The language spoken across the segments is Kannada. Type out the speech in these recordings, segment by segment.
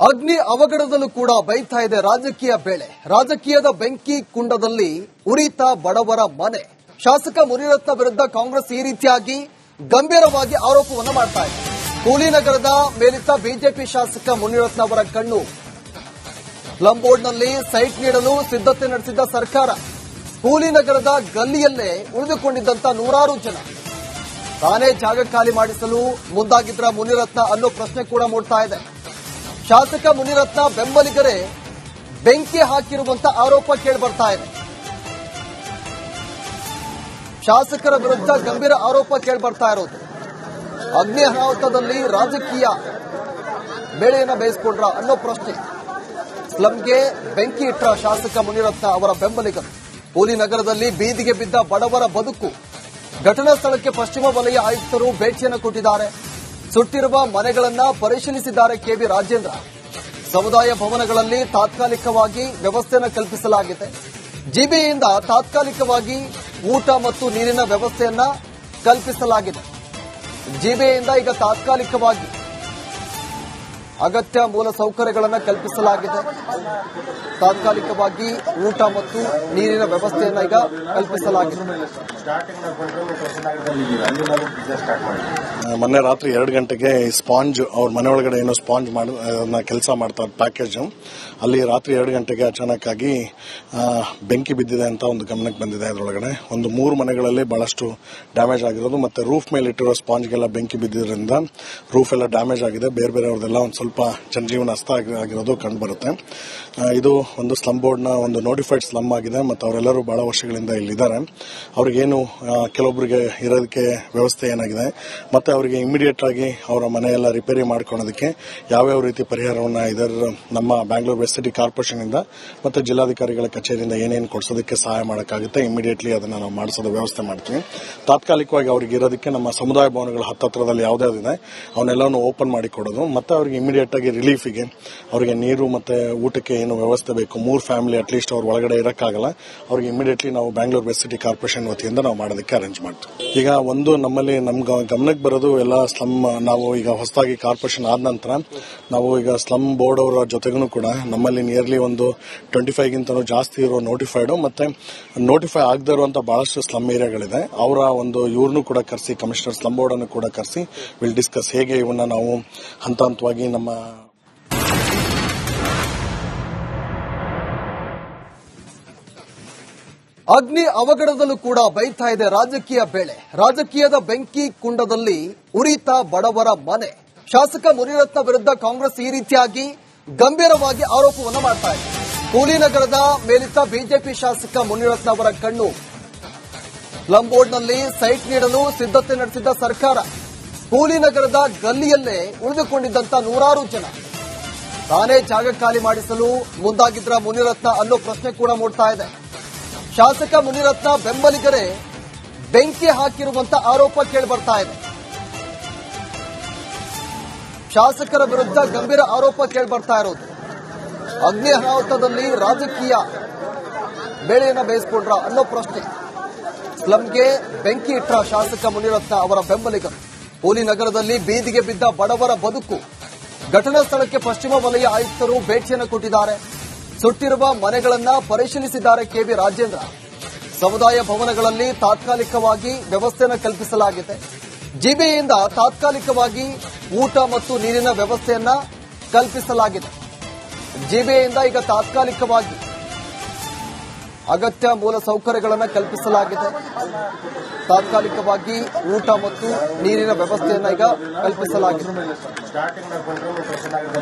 ಅಗ್ನಿ ಅವಘಡದಲ್ಲೂ ಕೂಡ ಬೈತಾ ಇದೆ ರಾಜಕೀಯ ಬೇಳೆ. ರಾಜಕೀಯದ ಬೆಂಕಿ ಕುಂಡದಲ್ಲಿ ಉರಿತಾ ಬಡವರ ಮನೆ. ಶಾಸಕ ಮುನಿರತ್ನ ವಿರುದ್ಧ ಕಾಂಗ್ರೆಸ್ ಈ ರೀತಿಯಾಗಿ ಗಂಭೀರವಾಗಿ ಆರೋಪವನ್ನು ಮಾಡ್ತಾ ಇದೆ. ಕೂಲಿನಗರದ ಮೇಲಿದ್ದ ಬಿಜೆಪಿ ಶಾಸಕ ಮುನಿರತ್ನ ಅವರ ಕಣ್ಣು ಸ್ಲಂ ಬೋರ್ಡ್ನಲ್ಲಿ ಸೈಟ್ ನೀಡಲು ಸಿದ್ಧತೆ ನಡೆಸಿದ್ದ ಸರ್ಕಾರ ಕೂಲಿನಗರದ ಗಲ್ಲಿಯಲ್ಲೇ ಉಳಿದುಕೊಂಡಿದ್ದಂತ ನೂರಾರು ಜನ ತಾನೇ ಜಾಗ ಖಾಲಿ ಮಾಡಿಸಲು ಮುಂದಾಗಿದ್ರ ಮುನಿರತ್ನ ಅನ್ನೋ ಪ್ರಶ್ನೆ ಕೂಡ ಮೂಡ್ತಾ ಇದೆ. ಶಾಸಕ ಮುನಿರತ್ನ ಬೆಂಬಲಿಗರೇ ಬೆಂಕಿ ಹಾಕಿರುವಂತ ಆರೋಪ ಕೇಳಿಬರ್ತಾ ಇದೆ. ಶಾಸಕರ ವಿರುದ್ಧ ಗಂಭೀರ ಆರೋಪ ಕೇಳಿಬರ್ತಾ ಇರೋದು. ಅಗ್ನಿ ಅನಾಹುತದಲ್ಲಿ ರಾಜಕೀಯ ಬೇಳೆಯನ್ನ ಬೇಯಿಸಿಕೊಂಡ್ರ ಅನ್ನೋ ಪ್ರಶ್ನೆ. ಸ್ಲಂಗೆ ಬೆಂಕಿ ಇಟ್ಟ ಶಾಸಕ ಮುನಿರತ್ನ ಅವರ ಬೆಂಬಲಿಗರು. ಕೂಲಿನಗರದಲ್ಲಿ ಬೀದಿಗೆ ಬಿದ್ದ ಬಡವರ ಬದುಕು. ಘಟನಾ ಸ್ಥಳಕ್ಕೆ ಪಶ್ಚಿಮ ವಲಯ ಆಯುಕ್ತರು ಭೇಟಿಯನ್ನು ಕೊಟ್ಟಿದ್ದಾರೆ. ಸುಟ್ಟಿರುವ ಮನೆಗಳನ್ನ ಪರಿಶೀಲಿಸಿದ್ದಾರೆ ಕೆಬಿ ರಾಜೇಂದ್ರ. ಸಮುದಾಯ ಭವನಗಳಲ್ಲಿ ತಾತ್ಕಾಲಿಕವಾಗಿ ವ್ಯವಸ್ಥೆಯನ್ನು ಕಲ್ಪಿಸಲಾಗಿದೆ. ಜಿಬಿಯಿಂದ ತಾತ್ಕಾಲಿಕವಾಗಿ ಊಟ ಮತ್ತು ನೀರಿನ ವ್ಯವಸ್ಥೆಯನ್ನ ಕಲ್ಪಿಸಲಾಗಿದೆ. ಜಿಬಿಯಿಂದ ಈಗ ತಾತ್ಕಾಲಿಕವಾಗಿ ಅಗತ್ಯ ಮೂಲ ಸೌಕರ್ಯಗಳನ್ನು ಕಲ್ಪಿಸಲಾಗಿದೆ. ತಾತ್ಕಾಲಿಕವಾಗಿ ಊಟ ಮತ್ತು ನೀರಿನ ವ್ಯವಸ್ಥೆಯನ್ನ ಈಗ ಕಲ್ಪಿಸಲಾಗಿದೆ. ಮೊನ್ನೆ ರಾತ್ರಿ 2 ಗಂಟೆಗೆ ಸ್ಪಾಂಜ್ ಅವ್ರ ಮನೆ ಒಳಗಡೆ ಏನೋ ಸ್ಪಾಂಜ್ ಕೆಲಸ ಮಾಡ್ತಾರೆ ಪ್ಯಾಕೇಜ್. ಅಲ್ಲಿ ರಾತ್ರಿ 2 ಗಂಟೆಗೆ ಅಚಾನಕ್ ಆಗಿ ಬೆಂಕಿ ಬಿದ್ದಿದೆ ಅಂತ ಒಂದು ಗಮನಕ್ಕೆ ಬಂದಿದೆ. ಅದರೊಳಗಡೆ ಒಂದು 3 ಮನೆಗಳಲ್ಲಿ ಬಹಳಷ್ಟು ಡ್ಯಾಮೇಜ್ ಆಗಿರೋದು, ಮತ್ತೆ ರೂಫ್ ಮೇಲೆ ಇಟ್ಟಿರೋ ಸ್ಪಾಂಜ್ಗೆಲ್ಲ ಬೆಂಕಿ ಬಿದ್ದಿದ್ರಿಂದ ರೂಫ್ ಎಲ್ಲ ಡ್ಯಾಮೇಜ್ ಆಗಿದೆ. ಬೇರೆ ಬೇರೆಯವ್ರದೆಲ್ಲ ಒಂದು ಸ್ವಲ್ಪ ಜನಜೀವನ ನಷ್ಟ ಆಗಿರೋದು ಕಂಡು ಬರುತ್ತೆ. ಇದು ಒಂದು ಸ್ಲಂ ಬೋರ್ಡ್ನ ಒಂದು ನೋಟಿಫೈಡ್ ಸ್ಲಮ್ ಆಗಿದೆ ಮತ್ತು ಅವರೆಲ್ಲರೂ ಬಹಳ ವರ್ಷಗಳಿಂದ ಇಲ್ಲಿದ್ದಾರೆ. ಅವ್ರಿಗೇನು ಕೆಲವೊಬ್ಬರಿಗೆ ಇರೋದಕ್ಕೆ ವ್ಯವಸ್ಥೆ ಏನಾಗಿದೆ ಮತ್ತೆ ಅವರಿಗೆ ಇಮಿಡಿಯೇಟ್ ಆಗಿ ಅವರ ಮನೆಯೆಲ್ಲ ರಿಪೇರಿ ಮಾಡ್ಕೊಳ್ಳೋದಕ್ಕೆ ಯಾವ್ಯಾವ ರೀತಿ ಪರಿಹಾರವನ್ನು ಇದರ ನಮ್ಮ ಬ್ಯಾಂಗ್ಳೂರ್ ವೆಸ್ಟ್ ಸಿಟಿ ಕಾರ್ಪೊರೇಷನ್ ಇಂದ ಮತ್ತೆ ಜಿಲ್ಲಾಧಿಕಾರಿಗಳ ಕಚೇರಿಯಿಂದ ಏನೇನು ಕೊಡಿಸೋದಕ್ಕೆ ಸಹಾಯ ಮಾಡೋಕ್ಕಾಗುತ್ತೆ ಇಮಿಡಿಯೇಟ್ಲಿ ಅದನ್ನ ನಾವು ಮಾಡಿಸೋದು ವ್ಯವಸ್ಥೆ ಮಾಡ್ತೀವಿ. ತಾತ್ಕಾಲಿಕವಾಗಿ ಅವ್ರಿಗೆ ಇರೋದಕ್ಕೆ ನಮ್ಮ ಸಮುದಾಯ ಭವನಗಳ ಹತ್ತತ್ರದಲ್ಲಿ ಯಾವುದ್ಯಾವ್ದಿದೆ ಅವನ್ನೆಲ್ಲವನ್ನು ಓಪನ್ ಮಾಡಿ ಕೊಡೋದು, ಮತ್ತೆ ಅವರಿಗೆ ಇಮಿಡಿಯೇಟ್ ಆಗಿ ರಿಲೀಫಿಗೆ ಅವರಿಗೆ ನೀರು ಮತ್ತೆ ಊಟಕ್ಕೆ ಏನು ವ್ಯವಸ್ಥೆ ಬೇಕು, 3 ಫ್ಯಾಮಿಲಿ ಅಟ್ಲೀಸ್ಟ್ ಅವ್ರ ಒಳಗಡೆ ಇರಕ್ಕಾಗಲ್ಲ, ಅವ್ರಿಗೆ ಇಮಿಡಿಯೇಟ್ಲಿ ನಾವು ಬ್ಯಾಂಗ್ಳೂರ್ ವೆಸ್ಟ್ ಸಿಟಿ ಕಾರ್ಪೊರೇಷನ್ ವತಿಯಿಂದ ನಾವು ಮಾಡೋದಕ್ಕೆ ಅರೇಂಜ್ ಮಾಡ್ತೀವಿ. ಈಗ ಒಂದು ನಮ್ಮಲ್ಲಿ ನಮ್ಗೆ ಗಮನಕ್ಕೆ ಬರೋದು ಎಲ್ಲ ಸ್ಲಮ್, ನಾವು ಈಗ ಹೊಸದಾಗಿ ಕಾರ್ಪೊರೇಷನ್ ಆದ ನಂತರ ನಾವು ಈಗ ಸ್ಲಮ್ ಬೋರ್ಡ್ ಅವರ ಜೊತೆಗೂ ಕೂಡ ನಮ್ಮಲ್ಲಿ ನಿಯರ್ಲಿ ಒಂದು 25ಗಿಂತನೂ ಜಾಸ್ತಿ ಇರೋ ನೋಟಿಫೈಡ್ ಮತ್ತೆ ನೋಟಿಫೈ ಆಗದೇ ಇರುವಂತಹ ಬಹಳಷ್ಟು ಸ್ಲಮ್ ಏರಿಯಾಗಳಿದೆ. ಅವರ ಒಂದು ಇವ್ರನ್ನೂ ಕೂಡ ಕರೆಸಿ, ಕಮಿಷನರ್ ಸ್ಲಮ್ ಬೋರ್ಡ್ ಅನ್ನು ಕೂಡ ಕರೆಸಿ ವಿಲ್ ಡಿಸ್ಕಸ್ ಹೇಗೆ ಇವನ್ನ ನಾವು ಹಂತ ಹಂತವಾಗಿ ನಮ್ಮ ಅಗ್ನಿ ಅವಘಡದಲ್ಲೂ ಕೂಡ ಬೈತಾ ಇದೆ ರಾಜಕೀಯ ಬೇಳೆ. ರಾಜಕೀಯದ ಬೆಂಕಿ ಕುಂಡದಲ್ಲಿ ಉರಿತಾ ಬಡವರ ಮನೆ. ಶಾಸಕ ಮುನಿರತ್ನ ವಿರುದ್ಧ ಕಾಂಗ್ರೆಸ್ ಈ ರೀತಿಯಾಗಿ ಗಂಭೀರವಾಗಿ ಆರೋಪವನ್ನು ಮಾಡ್ತಾ ಇದೆ. ಕೂಲಿನಗರದ ಮೇಲಿದ್ದ ಬಿಜೆಪಿ ಶಾಸಕ ಮುನಿರತ್ನ ಅವರ ಕಣ್ಣು ಸ್ಲಂ ಬೋರ್ಡ್ನಲ್ಲಿ ಸೈಟ್ ನೀಡಲು ಸಿದ್ಧತೆ ನಡೆಸಿದ್ದ ಸರ್ಕಾರ ಕೂಲಿನಗರದ ಗಲ್ಲಿಯಲ್ಲೇ ಉಳಿದುಕೊಂಡಿದ್ದಂತ ನೂರಾರು ಜನ ತಾನೇ ಜಾಗ ಖಾಲಿ ಮಾಡಿಸಲು ಮುಂದಾಗಿದ್ರ ಮುನಿರತ್ನ ಅನ್ನೋ ಪ್ರಶ್ನೆ ಕೂಡ ಮೂಡ್ತಾ ಇದೆ. ಶಾಸಕ ಮುನಿರತ್ನ ಬೆಂಬಲಿಗರೇ ಬೆಂಕಿ ಹಾಕಿರುವಂತ ಆರೋಪ ಕೇಳಿಬರ್ತಾ ಇದೆ. ಶಾಸಕರ ವಿರುದ್ಧ ಗಂಭೀರ ಆರೋಪ ಕೇಳಿಬರ್ತಾ ಇರೋದು. ಅಗ್ನಿ ಅನಾಹುತದಲ್ಲಿ ರಾಜಕೀಯ ಬೇಳೆಯನ್ನ ಬೇಯಿಸಿಕೊಂಡ್ರ ಅನ್ನೋ ಪ್ರಶ್ನೆ. ಸ್ಲಂಗೆ ಬೆಂಕಿ ಇಟ್ಟ ಶಾಸಕ ಮುನಿರತ್ನ ಅವರ ಬೆಂಬಲಿಗರು. ಕೂಲಿನಗರದಲ್ಲಿ ಬೀದಿಗೆ ಬಿದ್ದ ಬಡವರ ಬದುಕು. ಘಟನಾ ಸ್ಥಳಕ್ಕೆ ಪಶ್ಚಿಮ ವಲಯ ಆಯುಕ್ತರು ಭೇಟಿಯನ್ನು ಕೊಟ್ಟಿದ್ದಾರೆ. ಸುಟ್ಟಿರುವ ಮನೆಗಳನ್ನ ಪರಿಶೀಲಿಸಿದ್ದಾರೆ ಕೆಬಿ ರಾಜೇಂದ್ರ. ಸಮುದಾಯ ಭವನಗಳಲ್ಲಿ ತಾತ್ಕಾಲಿಕವಾಗಿ ವ್ಯವಸ್ಥೆಯನ್ನು ಕಲ್ಪಿಸಲಾಗಿದೆ. ಜಿಬಿಯಿಂದ ತಾತ್ಕಾಲಿಕವಾಗಿ ಊಟ ಮತ್ತು ನೀರಿನ ವ್ಯವಸ್ಥೆಯನ್ನ ಕಲ್ಪಿಸಲಾಗಿದೆ. ಜಿಬಿಯಿಂದ ಈಗ ತಾತ್ಕಾಲಿಕವಾಗಿ ಅಗತ್ಯ ಮೂಲ ಸೌಕರ್ಯಗಳನ್ನು ಕಲ್ಪಿಸಲಾಗಿದೆ. ತಾತ್ಕಾಲಿಕವಾಗಿ ಊಟ ಮತ್ತು ನೀರಿನ ವ್ಯವಸ್ಥೆಯನ್ನ ಈಗ ಕಲ್ಪಿಸಲಾಗಿದೆ.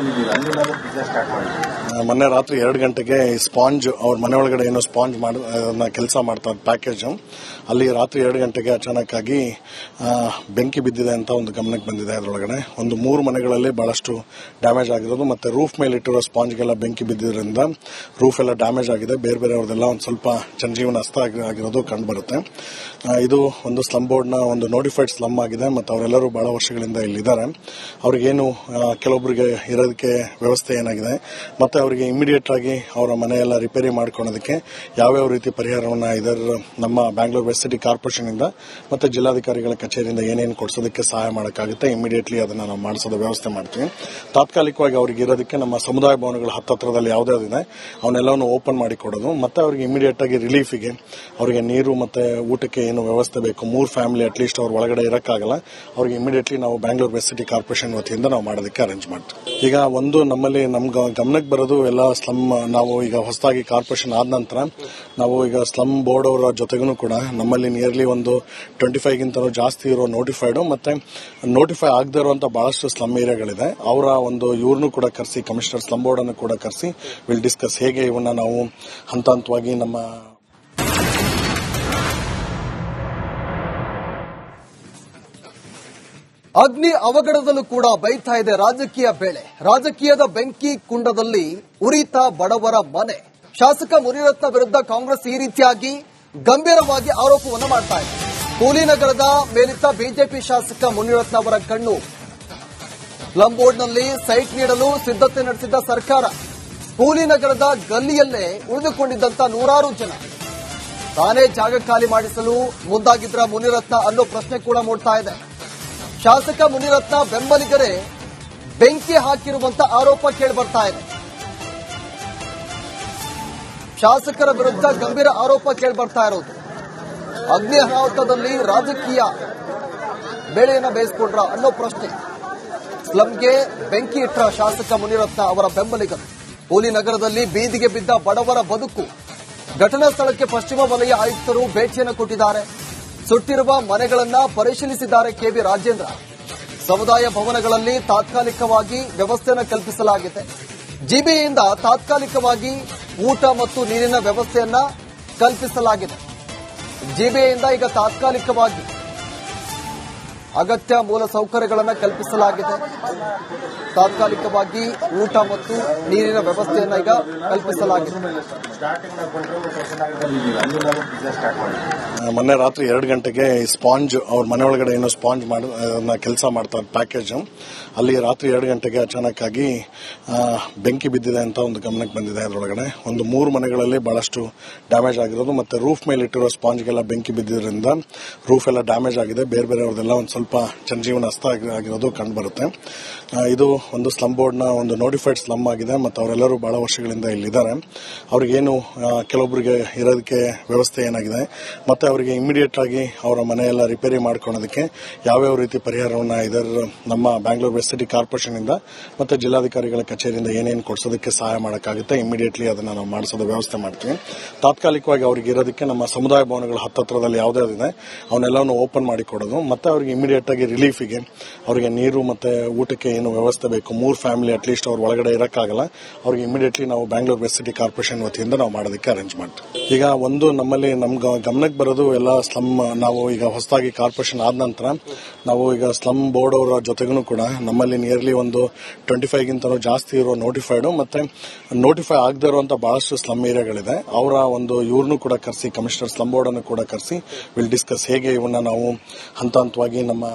ಮೊನ್ನೆ ರಾತ್ರಿ 2 ಗಂಟೆಗೆ ಸ್ಪಾಂಜ್ ಅವ್ರ ಮನೆ ಒಳಗಡೆ ಏನೋ ಸ್ಪಾಂಜ್ ಕೆಲಸ ಮಾಡ್ತಾರೆ ಪ್ಯಾಕೇಜ್. ಅಲ್ಲಿ ರಾತ್ರಿ 2 ಗಂಟೆಗೆ ಅಚಾನಕ್ ಆಗಿ ಬೆಂಕಿ ಬಿದ್ದಿದೆ ಅಂತ ಒಂದು ಗಮನಕ್ಕೆ ಬಂದಿದೆ. ಅದರೊಳಗಡೆ ಒಂದು 3 ಮನೆಗಳಲ್ಲಿ ಬಹಳಷ್ಟು ಡ್ಯಾಮೇಜ್ ಆಗಿರೋದು, ಮತ್ತೆ ರೂಫ್ ಮೇಲೆ ಇಟ್ಟಿರೋ ಸ್ಪಾಂಜ್ಗೆಲ್ಲ ಬೆಂಕಿ ಬಿದ್ದಿದ್ರಿಂದ ರೂಫ್ ಎಲ್ಲ ಡ್ಯಾಮೇಜ್ ಆಗಿದೆ. ಬೇರೆ ಬೇರೆಯವ್ರದೆಲ್ಲ ಒಂದು ಸ್ವಲ್ಪ ಜನಜೀವನ ನಷ್ಟ ಆಗಿರೋದು ಕಂಡು ಬರುತ್ತೆ. ಇದು ಒಂದು ಸ್ಲಂ ಬೋರ್ಡ್ನ ಒಂದು ನೋಟಿಫೈಡ್ ಸ್ಲಮ್ ಆಗಿದೆ ಮತ್ತು ಅವರೆಲ್ಲರೂ ಬಹಳ ವರ್ಷಗಳಿಂದ ಇಲ್ಲಿದ್ದಾರೆ. ಅವ್ರಿಗೇನು ಕೆಲವೊಬ್ಬರಿಗೆ ಇರೋದಕ್ಕೆ ವ್ಯವಸ್ಥೆ ಏನಾಗಿದೆ ಮತ್ತೆ ಅವರಿಗೆ ಇಮಿಡಿಯೇಟ್ ಆಗಿ ಅವರ ಮನೆಯೆಲ್ಲ ರಿಪೇರಿ ಮಾಡ್ಕೊಳ್ಳೋದಕ್ಕೆ ಯಾವ್ಯಾವ ರೀತಿ ಪರಿಹಾರವನ್ನು ಇದರ ನಮ್ಮ ಬ್ಯಾಂಗ್ಳೂರ್ ವೆಸ್ಟ್ ಸಿಟಿ ಕಾರ್ಪೊರೇಷನ್ ಇಂದ ಮತ್ತೆ ಜಿಲ್ಲಾಧಿಕಾರಿಗಳ ಕಚೇರಿಯಿಂದ ಏನೇನು ಕೊಡಿಸೋದಕ್ಕೆ ಸಹಾಯ ಮಾಡೋಕ್ಕಾಗುತ್ತೆ ಇಮಿಡಿಯೇಟ್ಲಿ ಅದನ್ನ ನಾವು ಮಾಡಿಸೋದ ವ್ಯವಸ್ಥೆ ಮಾಡ್ತೀವಿ. ತಾತ್ಕಾಲಿಕವಾಗಿ ಅವ್ರಿಗೆ ಇರೋದಕ್ಕೆ ನಮ್ಮ ಸಮುದಾಯ ಭವನಗಳ ಹತ್ತತ್ರದಲ್ಲಿ ಯಾವುದ್ಯಾವ್ದಿದೆ ಅವನ್ನೆಲ್ಲವನ್ನು ಓಪನ್ ಮಾಡಿ ಕೊಡೋದು ಮತ್ತೆ ಅವರಿಗೆ ಇಮಿಡಿಯೇಟ್ ಆಗಿ ರಿಲೀಫಿಗೆ ಅವರಿಗೆ ನೀರು ಮತ್ತೆ ಊಟಕ್ಕೆ ಏನು ವ್ಯವಸ್ಥೆ ಬೇಕು 3 ಫ್ಯಾಮಿಲಿ ಅಟ್ಲೀಸ್ಟ್ ಅವ್ರ ಒಳಗಡೆ ಇರಕ್ಕಾಗಲ್ಲ ಅವ್ರಿಗೆ ಇಮಿಡಿಯೇಟ್ಲಿ ನಾವು ಬ್ಯಾಂಗ್ಳೂರ್ ವೆಸ್ಟ್ ಸಿಟಿ ಕಾರ್ಪೊರೇಷನ್ ವತಿಯಿಂದ ನಾವು ಮಾಡೋದಕ್ಕೆ ಅರೇಂಜ್ ಮಾಡ್ತೀವಿ. ಈಗ ಒಂದು ನಮ್ಮಲ್ಲಿ ನಮ್ಗೆ ಗಮನಕ್ಕೆ ಬರೋದು ಎಲ್ಲ ಸ್ಲಮ್ ನಾವು ಈಗ ಹೊಸದಾಗಿ ಕಾರ್ಪೊರೇಷನ್ ಆದ ನಂತರ ನಾವು ಈಗ ಸ್ಲಮ್ ಬೋರ್ಡ್ ಅವರ ಜೊತೆಗೂ ಕೂಡ ನಮ್ಮಲ್ಲಿ ನಿಯರ್ಲಿ ಒಂದು 25ಗಿಂತಲೂ ಜಾಸ್ತಿ ಇರೋ ನೋಟಿಫೈಡ್ ಮತ್ತೆ ನೋಟಿಫೈ ಆಗದೇ ಇರುವಂತ ಬಹಳಷ್ಟು ಸ್ಲಮ್ ಏರಿಯಾಗಳಿದೆ. ಅವರ ಒಂದು ಇವ್ರನ್ನೂ ಕೂಡ ಕರೆಸಿ ಕಮಿಷನರ್ ಸ್ಲಮ್ ಬೋರ್ಡ್ ಅನ್ನು ಕೂಡ ಕರೆಸಿ ವಿಲ್ ಡಿಸ್ಕಸ್ ಹೇಗೆ ಇವನ್ನ ನಾವು ಹಂತ ಹಂತವಾಗಿ ನಮ್ಮ ಅಗ್ನಿ ಅವಘಡದಲ್ಲೂ ಕೂಡ ಬೈತಾ ಇದೆ ರಾಜಕೀಯ ಬೇಳೆ. ರಾಜಕೀಯದ ಬೆಂಕಿ ಕುಂಡದಲ್ಲಿ ಉರಿತಾ ಬಡವರ ಮನೆ. ಶಾಸಕ ಮುನಿರತ್ನ ವಿರುದ್ಧ ಕಾಂಗ್ರೆಸ್ ಈ ರೀತಿಯಾಗಿ ಗಂಭೀರವಾಗಿ ಆರೋಪವನ್ನು ಮಾಡ್ತಾ ಇದೆ. ಕೂಲಿನಗರದ ಮೇಲಿದ್ದ ಬಿಜೆಪಿ ಶಾಸಕ ಮುನಿರತ್ನ ಅವರ ಕಣ್ಣು ಸ್ಲಂ ಬೋರ್ಡ್ನಲ್ಲಿ ಸೈಟ್ ನೀಡಲು ಸಿದ್ಧತೆ ನಡೆಸಿದ್ದ ಸರ್ಕಾರ ಕೂಲಿನಗರದ ಗಲ್ಲಿಯಲ್ಲೇ ಉಳಿದುಕೊಂಡಿದ್ದಂತ ನೂರಾರು ಜನ ತಾನೇ ಜಾಗ ಖಾಲಿ ಮಾಡಿಸಲು ಮುಂದಾಗಿದ್ರ ಮುನಿರತ್ನ ಅನ್ನೋ ಪ್ರಶ್ನೆ ಕೂಡ ಮೂಡ್ತಾ ಇದೆ. ಶಾಸಕ ಮುನಿರತ್ನ ಬೆಂಬಲಿಗರೇ ಬೆಂಕಿ ಹಾಕಿರುವಂತ ಆರೋಪ ಕೇಳಿಬರ್ತಾ ಇದೆ. ಶಾಸಕರ ವಿರುದ್ಧ ಗಂಭೀರ ಆರೋಪ ಕೇಳಿಬರ್ತಾ ಇರೋದು. ಅಗ್ನಿ ಅನಾಹುತದಲ್ಲಿ ರಾಜಕೀಯ ಬೇಳೆಯನ್ನ ಬೇಯಿಸಿಕೊಂಡ್ರ ಅನ್ನೋ ಪ್ರಶ್ನೆ. ಸ್ಲಂಗೆ ಬೆಂಕಿ ಇಟ್ಟ ಶಾಸಕ ಮುನಿರತ್ನ ಅವರ ಬೆಂಬಲಿಗರು. ಕೂಲಿನಗರದಲ್ಲಿ ಬೀದಿಗೆ ಬಿದ್ದ ಬಡವರ ಬದುಕು. ಘಟನಾ ಸ್ಥಳಕ್ಕೆ ಪಶ್ಚಿಮ ವಲಯ ಆಯುಕ್ತರು ಭೇಟಿಯನ್ನು ಕೊಟ್ಟಿದ್ದಾರೆ. ಸುಟ್ಟಿರುವ ಮನೆಗಳನ್ನ ಪರಿಶೀಲಿಸಿದ್ದಾರೆ ಕೆವಿ ರಾಜೇಂದ್ರ. ಸಮುದಾಯ ಭವನಗಳಲ್ಲಿ ತಾತ್ಕಾಲಿಕವಾಗಿ ವ್ಯವಸ್ಥೆಯನ್ನು ಕಲ್ಪಿಸಲಾಗಿದೆ. ಜಿಬಿಯಿಂದ ತಾತ್ಕಾಲಿಕವಾಗಿ ಊಟ ಮತ್ತು ನೀರಿನ ವ್ಯವಸ್ಥೆಯನ್ನ ಕಲ್ಪಿಸಲಾಗಿದೆ. ಜಿಬಿಯಿಂದ ಈಗ ತಾತ್ಕಾಲಿಕವಾಗಿ ಅಗತ್ಯ ಮೂಲ ಸೌಕರ್ಯಗಳನ್ನು ಕಲ್ಪಿಸಲಾಗಿದೆ. ತಾತ್ಕಾಲಿಕವಾಗಿ ಊಟ ಮತ್ತು ನೀರಿನ ವ್ಯವಸ್ಥೆಯನ್ನ ಈಗ ಕಲ್ಪಿಸಲಾಗಿದೆ. ಮೊನ್ನೆ ರಾತ್ರಿ 2 ಗಂಟೆಗೆ ಸ್ಪಾಂಜ್ ಅವ್ರ ಮನೆ ಒಳಗಡೆ ಏನೋ ಸ್ಪಾಂಜ್ ಕೆಲಸ ಮಾಡ್ತಾರೆ ಪ್ಯಾಕೇಜ್. ಅಲ್ಲಿ ರಾತ್ರಿ 2 ಗಂಟೆಗೆ ಅಚಾನಕ್ ಆಗಿ ಬೆಂಕಿ ಬಿದ್ದಿದೆ ಅಂತ ಒಂದು ಗಮನಕ್ಕೆ ಬಂದಿದೆ. ಅದರೊಳಗಡೆ ಒಂದು 3 ಮನೆಗಳಲ್ಲಿ ಬಹಳಷ್ಟು ಡ್ಯಾಮೇಜ್ ಆಗಿರೋದು ಮತ್ತೆ ರೂಫ್ ಮೇಲೆ ಇಟ್ಟಿರೋ ಸ್ಪಾಂಜ್ಗೆಲ್ಲ ಬೆಂಕಿ ಬಿದ್ದಿದ್ರಿಂದ ರೂಫ್ ಎಲ್ಲ ಡ್ಯಾಮೇಜ್ ಆಗಿದೆ. ಬೇರೆ ಬೇರೆಯವ್ರದೆಲ್ಲ ಒಂದು ಸ್ವಲ್ಪ ಜನಜೀವನ ನಷ್ಟ ಆಗಿರೋದು ಕಂಡು ಬರುತ್ತೆ. ಇದು ಒಂದು ಸ್ಲಮ್ ಬೋರ್ಡ್ನ ಒಂದು ನೋಟಿಫೈಡ್ ಸ್ಲಮ್ ಆಗಿದೆ ಮತ್ತು ಅವರೆಲ್ಲರೂ ಬಹಳ ವರ್ಷಗಳಿಂದ ಇಲ್ಲಿದ್ದಾರೆ. ಅವ್ರಿಗೇನು ಕೆಲವೊಬ್ಬರಿಗೆ ಇರೋದಕ್ಕೆ ವ್ಯವಸ್ಥೆ ಏನಾಗಿದೆ ಮತ್ತೆ ಅವರಿಗೆ ಇಮಿಡಿಯೇಟ್ ಆಗಿ ಅವರ ಮನೆಯೆಲ್ಲ ರಿಪೇರಿ ಮಾಡ್ಕೊಳ್ಳೋದಕ್ಕೆ ಯಾವ್ಯಾವ ರೀತಿ ಪರಿಹಾರವನ್ನು ಇದರ ನಮ್ಮ ಬ್ಯಾಂಗ್ಳೂರ್ ವೆಸ್ಟ್ ಸಿಟಿ ಕಾರ್ಪೊರೇಷನ್ ಇಂದ ಮತ್ತೆ ಜಿಲ್ಲಾಧಿಕಾರಿಗಳ ಕಚೇರಿಯಿಂದ ಏನೇನು ಕೊಡಿಸೋದಕ್ಕೆ ಸಹಾಯ ಮಾಡೋಕ್ಕಾಗುತ್ತೆ ಇಮಿಡಿಯೇಟ್ಲಿ ಅದನ್ನ ನಾವು ಮಾಡಿಸೋದ ವ್ಯವಸ್ಥೆ ಮಾಡ್ತೀವಿ. ತಾತ್ಕಾಲಿಕವಾಗಿ ಅವ್ರಿಗೆ ಇರೋದಕ್ಕೆ ನಮ್ಮ ಸಮುದಾಯ ಭವನಗಳ ಹತ್ತತ್ರದಲ್ಲಿ ಯಾವುದ್ಯಾವ್ದಿದೆ ಅವನ್ನೆಲ್ಲವನ್ನು ಓಪನ್ ಮಾಡಿ ಕೊಡೋದು ಮತ್ತೆ ಅವರಿಗೆ ಇಮಿಡಿಯೇಟ್ ಆಗಿ ರಿಲೀಫಿಗೆ ಅವರಿಗೆ ನೀರು ಮತ್ತೆ ಊಟಕ್ಕೆ ಏನು ವ್ಯವಸ್ಥೆ ಬೇಕು 3 ಫ್ಯಾಮಿಲಿ ಅಟ್ಲೀಸ್ಟ್ ಅವ್ರ ಒಳಗಡೆ ಇರಕ್ಕಾಗಲ್ಲ ಅವ್ರಿಗೆ ಇಮಿಡಿಯೇಟ್ಲಿ ನಾವು ಬ್ಯಾಂಗ್ಳೂರ್ ವೆಸ್ಟ್ ಸಿಟಿ ಕಾರ್ಪೊರೇಷನ್ ವತಿಯಿಂದ ನಾವು ಮಾಡೋದಕ್ಕೆ ಅರೇಂಜ್ ಮಾಡ್ತೀವಿ. ಈಗ ಒಂದು ನಮ್ಮಲ್ಲಿ ನಮ್ಗೆ ಗಮನಕ್ಕೆ ಬರೋದು ಎಲ್ಲ ಸ್ಲಮ್ ನಾವು ಈಗ ಹೊಸದಾಗಿ ಕಾರ್ಪೊರೇಷನ್ ಆದ ನಂತರ ನಾವು ಈಗ ಸ್ಲಮ್ ಬೋರ್ಡ್ ಅವರ ಜೊತೆಗೂ ಕೂಡ ನಮ್ಮಲ್ಲಿ ನಿಯರ್ಲಿ ಒಂದು 25ಗಿಂತಲೂ ಜಾಸ್ತಿ ಇರೋ ನೋಟಿಫೈಡ್ ಮತ್ತೆ ನೋಟಿಫೈ ಆಗದೇ ಇರುವಂತ ಬಹಳಷ್ಟು ಸ್ಲಮ್ ಏರಿಯಾಗಳಿದೆ. ಅವರ ಒಂದು ಇವ್ರನ್ನೂ ಕೂಡ ಕರೆಸಿ ಕಮಿಷನರ್ ಸ್ಲಮ್ ಬೋರ್ಡ್ ಅನ್ನು ಕೂಡ ಕರೆಸಿ ವಿಲ್ ಡಿಸ್ಕಸ್ ಹೇಗೆ ಇವನ್ನ ನಾವು ಹಂತ ಹಂತವಾಗಿ ನಮ್ಮ